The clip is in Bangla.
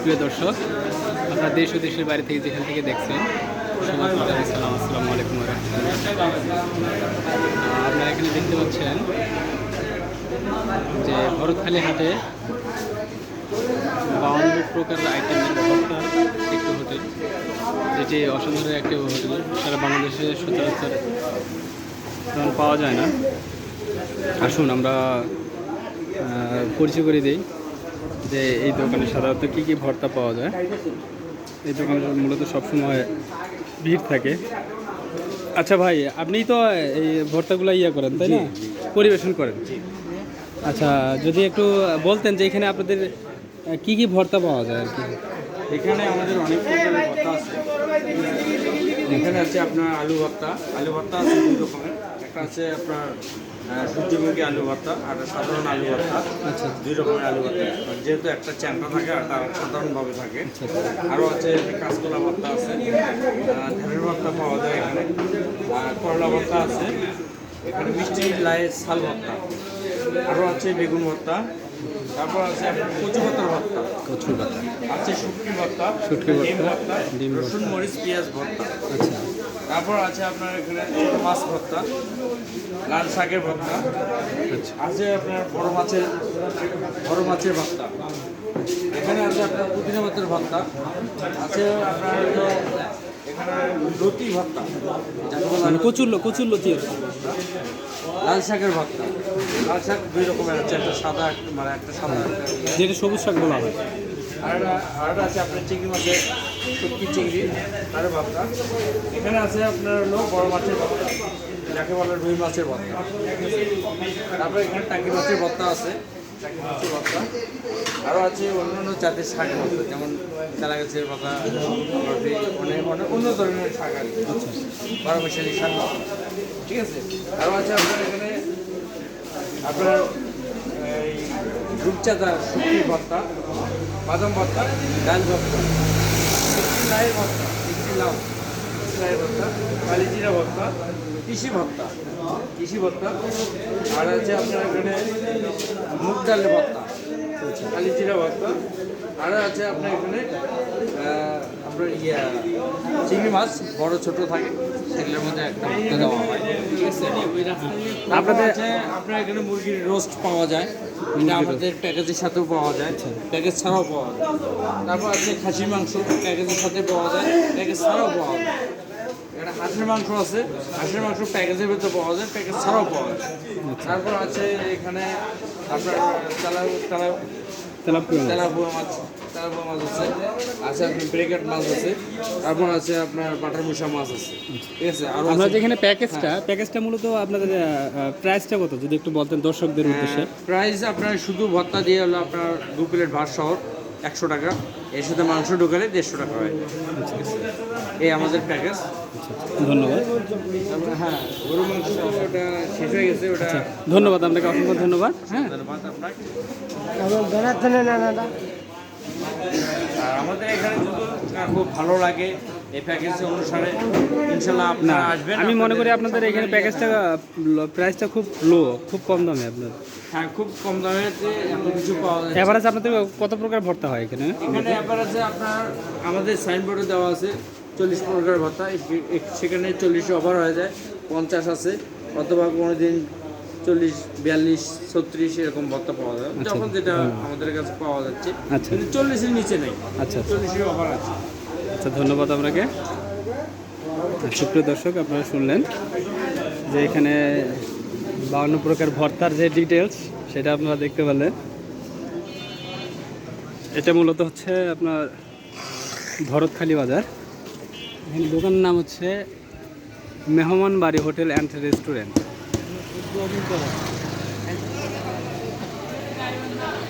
সুপ্রিয় দর্শক, আপনারা দেশ ও দেশের বাইরে থেকে যেখান থেকে দেখছেন, আসসালামু আলাইকুম রাহমাতুল্লাহ। আপনারা এখানে দেখতে পাচ্ছেন যে ভরতখালী হাটে 52 প্রকার আইটেমের ভর্তার একটি হোটেল, যেটি অসাধারণ একটি হোটেল। সারা বাংলাদেশে সচরাচর তেমন পাওয়া যায় না। আসুন আমরা পরিচয় করে দিই যে এই দোকানে সাধারণত কী কী ভর্তা পাওয়া যায়। এই দোকানে মূলত সবসময় ভিড় থাকে। আচ্ছা ভাই, আপনিই তো এই ভর্তাগুলো করেন তাই না, পরিবেশন করেন? আচ্ছা, যদি একটু বলতেন যে এখানে আপনাদের কী কী ভর্তা পাওয়া যায় আর কি। এখানে আমাদের অনেক প্রকারের ভর্তা আছে। এখানে আছে আপনার আলু ভর্তা আছে দুই রকমের। একটা আছে আপনার সূর্যমুখী আলু ভর্তা আর সাধারণ আলু ভর্তা। আচ্ছা, দুই রকমের আলু ভর্তা, যেহেতু একটা চ্যাংটা থাকে আর একটা সাধারণভাবে থাকে। আরও আছে কাঁচকলা ভর্তা আছে, ধানের ভর্তা পাওয়া যায় এখানে, আর করলা ভর্তা আছে এখানে, মিষ্টি লাইয়ের শাল ভর্তা, আরও আছে বেগুন ভর্তা, তারপর আছে আপনার কচু পাতার ভর্তা, আছে শুটকি ভর্তা, ডিম ভর্তা, রসুন মরিচ পেঁয়াজ ভর্তা। আচ্ছা, তারপর আছে আপনার এখানে ছোট মাছ ভর্তা, লাল শাকের ভর্তা, আছে আপনার বড় মাছের ভর্তা। এখানে আছে আপনার পুদিনা পাতার ভর্তা, আছে আপনার এখানে লতি ভর্তা, মানে কচুর লতি আর কি। লাল শাকের ভর্তা, লাল শাক দুই রকমের আছে, একটা সাদা মানে একটা সাদা, যেটা সবুজ শাক বলা হয়। আর আছে আপনার চিংড়ি মাছের শুটকি চিংড়ি তার ভর্তা। এখানে আছে আপনার হলো বড় মাছের ভর্তা, যাকে বলে রুই মাছের ভর্তা। তারপরে এখানে টাকি মাছের ভর্তা আছে, টাকি মাছের ভর্তা। আরও আছে অন্যান্য জাতের শাক ভর্তা, যেমন তেলা গাছের ভর্তা, অনেক অন্য ধরনের শাক আর কি, বারো মিশালি শাক ভর্তা। ঠিক আছে, আরও আছে আপনার এখানে আপনার এই রূপচাঁদা শুটকির ভর্তা, বাদাম ভর্তা, ডাল ভর্তা, লাইয়ের ভর্তা, লাইয়ের ভর্তা, কালিজিরা ভর্তা, কৃষি ভর্তা, আর আছে আপনার এখানে মুগ ডালের ভর্তা, কালিজিরা ভর্তা, আর আছে আপনার এখানে আপনার চিংড়ি মাছ বড় ছোট থাকে, সেগুলোর মধ্যে একটা ভর্তা দেওয়া হয়। ঠিক আছে, আপনাদের আপনার এখানে মুরগির রোস্ট পাওয়া যায়, এটা আমাদের প্যাকেজের সাথেও পাওয়া যায়, প্যাকেজ ছাড়াও পাওয়া যায়। তারপর আছে খাসির মাংস, প্যাকেজের সাথে পাওয়া যায়, প্যাকেজ ছাড়াও পাওয়া যায়। একটা হাঁসের মাংস আছে, হাঁসের মাংস প্যাকেজের ভেতরে পাওয়া যায়, প্যাকেজ ছাড়াও পাওয়া যায়। তারপর আছে এখানে আপনার তেলাপুয়া মাছ আছে, আপনার ব্রেকেট মাছ আছে, তারপর আছে আপনার বাটার মুসা মাছ আছে। ঠিক আছে, আর আমরা যেখানে প্যাকেজটা মূলত আপনাদের প্রাইসটা কত যদি একটু বলতেন দর্শকদের উদ্দেশ্যে। প্রাইস আপনার শুধু ভর্তা দিয়ে হলো আপনার 2 প্লেট ভাত সহ 100 টাকা, এর সাথে মাংস ঢুকালে 150 টাকা হয়। এই আমাদের প্যাকেজ। ধন্যবাদ। হ্যাঁ, গরু মাংস ওটা শেষ হয়ে গেছে, ওটা ধন্যবাদ আপনাকে, অসংখ্য ধন্যবাদ। হ্যাঁ, ধন্যবাদ আপনাকে। আর আমাদের এখানে যদি খুব ভালো লাগে এই প্যাকেজ অনুসারে, ইনশাল্লাহ আপনারা আসবেন। আমি মনে করি আপনাদের এখানে প্রাইসটা খুব খুব কম দামে আপনার। হ্যাঁ, খুব কম দামে এত কিছু পাওয়া যায়। এভারেজ আপনাদের কত প্রকার ভর্তা হয় এখানে? এখানে এভারেজে আপনার আমাদের সাইনবোর্ডে দেওয়া আছে 40 প্রকার ভর্তা, সেখানে 40 ওভার হয়ে যায়, 50 আছে, অথবা কোনো দিন 40, 42, 36 এরকম ভর্তা পাওয়া যায়, যখন যেটা আমাদের কাছে পাওয়া যাচ্ছে। আচ্ছা, কিন্তু 40-এর নিচে নেই। আচ্ছা, 40 ওভার আছে। আচ্ছা, ধন্যবাদ আপনাকে। সুপ্রিয় দর্শক, আপনারা শুনলেন যে এখানে 52 প্রকার ভর্তার যে ডিটেলস সেটা আপনারা দেখতে পেলেন। এটা মূলত হচ্ছে আপনার ভরতখালী বাজার। এখানে দোকানের নাম হচ্ছে মেহমান বাড়ি হোটেল অ্যান্ড রেস্টুরেন্ট।